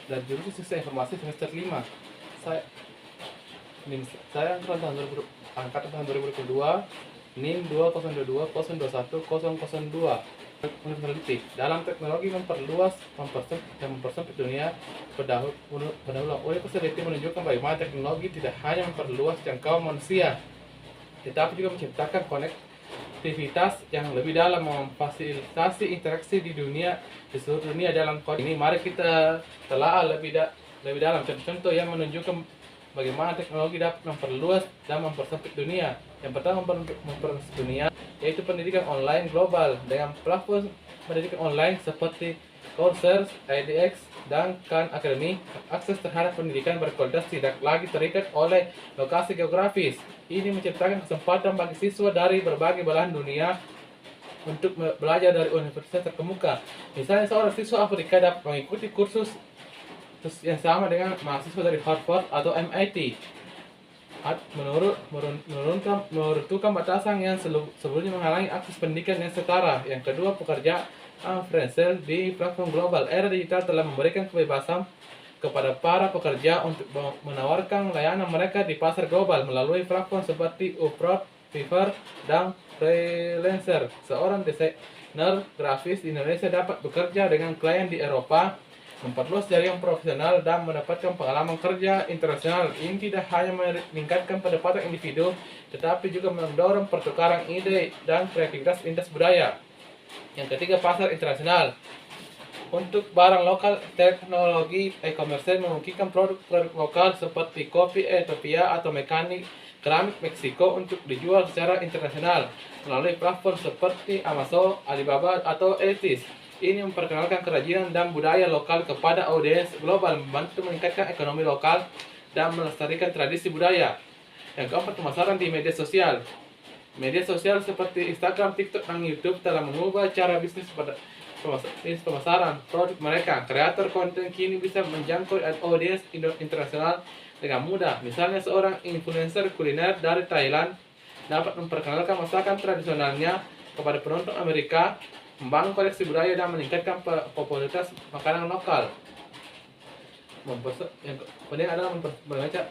dari jurusan Sistem Informasi semester 5. Saya saya angkatan tahun 2022, NIM 2022 meneliti dalam teknologi mempersempit dunia pendahuluan. Oleh peneliti menunjukkan bagaimana teknologi tidak hanya memperluas jangkauan manusia, tetapi juga menciptakan konektivitas yang lebih dalam, memfasilitasi interaksi di seluruh dunia. Dalam kode ini mari kita telah lebih dalam contoh-contoh yang menunjukkan bagaimana teknologi dapat memperluas dan mempersempit dunia. Yang pertama, mempersempit dunia yaitu pendidikan online global dengan platform pendidikan online seperti Coursera, edX, dan Khan Academy. Akses terhadap pendidikan berkualitas tidak lagi terikat oleh lokasi geografis. Ini menciptakan kesempatan bagi siswa dari berbagai belahan dunia untuk belajar dari universitas terkemuka. Misalnya seorang siswa Afrika dapat mengikuti kursus yang sama dengan mahasiswa dari Harvard atau MIT. Menurunkan batasan yang sebelumnya menghalangi akses pendidikan yang setara. Yang kedua, pekerjaan freelancer di platform global. Era digital telah memberikan kebebasan kepada para pekerja untuk menawarkan layanan mereka di pasar global melalui platform seperti Upwork, Fiverr, dan Freelancer. Seorang desainer grafis di Indonesia dapat bekerja dengan klien di Eropa, memperluas jaringan profesional, dan mendapatkan pengalaman kerja internasional. Ini tidak hanya meningkatkan pendapatan individu, tetapi juga mendorong pertukaran ide dan kreativitas lintas budaya. Yang ketiga, pasar internasional. Untuk barang lokal, teknologi e-commerce memungkinkan produk lokal seperti kopi Ethiopia atau mekanik keramik Meksiko untuk dijual secara internasional melalui platform seperti Amazon, Alibaba, atau Etsy. Ini memperkenalkan kerajinan dan budaya lokal kepada audiens global, membantu meningkatkan ekonomi lokal dan melestarikan tradisi budaya. Yang keempat, pemasaran di media sosial. Media sosial seperti Instagram, TikTok, dan YouTube telah mengubah cara bisnis pemasaran produk mereka. Kreator konten kini bisa menjangkau audiens internasional dengan mudah. Misalnya seorang influencer kuliner dari Thailand dapat memperkenalkan masakan tradisionalnya kepada penonton Amerika, membangun koleksi budaya, dan meningkatkan popularitas makanan lokal. Yang kemudian adalah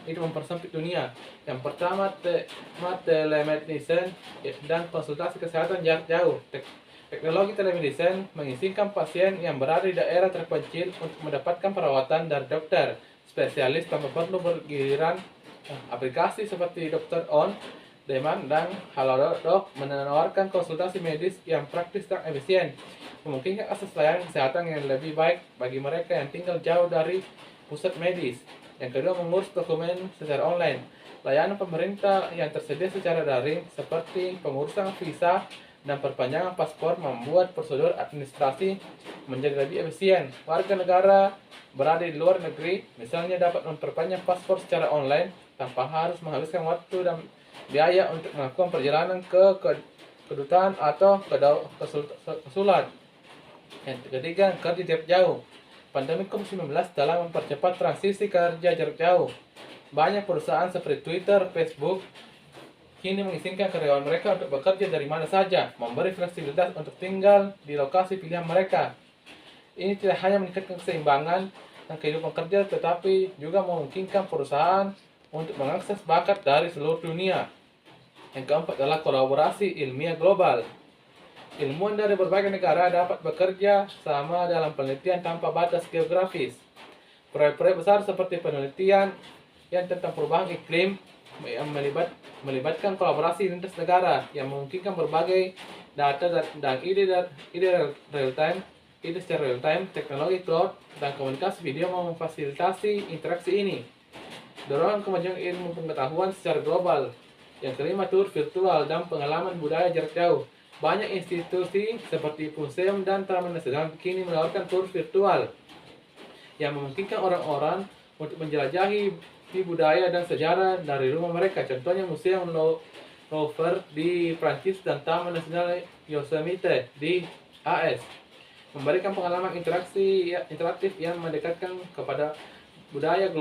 mempersempit dunia. Yang pertama, telemedicine dan konsultasi kesehatan jarak jauh. Teknologi telemedicine mengizinkan pasien yang berada di daerah terpencil untuk mendapatkan perawatan dari dokter spesialis tanpa perlu bergiliran. Aplikasi seperti Dr. On Demand dan Halodoc menawarkan konsultasi medis yang praktis dan efisien, memungkinkan akses layanan kesehatan yang lebih baik bagi mereka yang tinggal jauh dari pusat medis. Yang kedua, mengurus dokumen secara online. Layanan pemerintah yang tersedia secara daring seperti pengurusan visa dan perpanjangan paspor membuat prosedur administrasi menjadi lebih efisien. Warga negara berada di luar negeri misalnya dapat memperpanjang paspor secara online tanpa harus menghabiskan waktu dan biaya untuk melakukan perjalanan ke kedutaan atau konsulat. Yang ketiga, kerja jarak jauh. Pandemi COVID-19 telah mempercepat transisi kerja jarak jauh. Banyak perusahaan seperti Twitter, Facebook kini mengizinkan karyawan mereka untuk bekerja dari mana saja, memberi fleksibilitas untuk tinggal di lokasi pilihan mereka. Ini tidak hanya meningkatkan keseimbangan dan kehidupan kerja, tetapi juga memungkinkan perusahaan untuk mengakses bakat dari seluruh dunia. Yang keempat adalah kolaborasi ilmiah global. Ilmuwan dari berbagai negara dapat bekerja sama dalam penelitian tanpa batas geografis. Proyek-proyek besar seperti penelitian yang tentang perubahan iklim yang melibatkan kolaborasi lintas negara yang memungkinkan berbagai data dan ide secara real time. Teknologi cloud dan komunikasi video memfasilitasi interaksi ini. Dorongan kemajuan ilmu pengetahuan secara global. Yang kelima, tur virtual dan pengalaman budaya jarak jauh. Banyak institusi seperti museum dan taman nasional kini menawarkan tur virtual yang memungkinkan orang-orang untuk menjelajahi budaya dan sejarah dari rumah mereka. Contohnya Museum Louvre di Prancis dan Taman Nasional Yosemite di AS. Memberikan pengalaman interaktif yang mendekatkan kepada budaya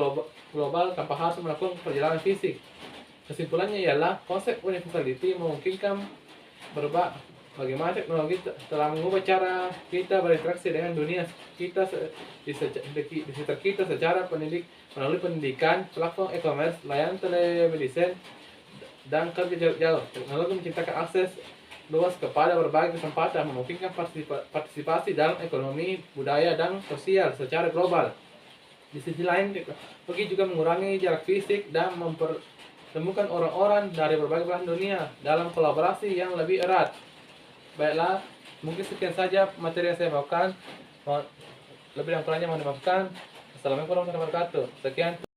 global tanpa harus melakukan perjalanan fisik. Kesimpulannya ialah konsep universality memungkinkan bagaimana teknologi telah mengubah cara kita berinteraksi dengan dunia kita di sekitar kita secara melalui pendidikan, platform e-commerce, layanan telemedicine, dan kerja jarak jauh. Teknologi menciptakan akses luas kepada berbagai kesempatan, memungkinkan partisipasi dalam ekonomi, budaya, dan sosial secara global. Di sisi lain, teknologi juga mengurangi jarak fisik dan mempertemukan orang-orang dari berbagai belahan dunia dalam kolaborasi yang lebih erat. Baiklah, mungkin sekian saja materi yang saya bawakan. Lebih dan kurangnya mohon dimaafkan. Assalamualaikum warahmatullahi wabarakatuh. Sekian.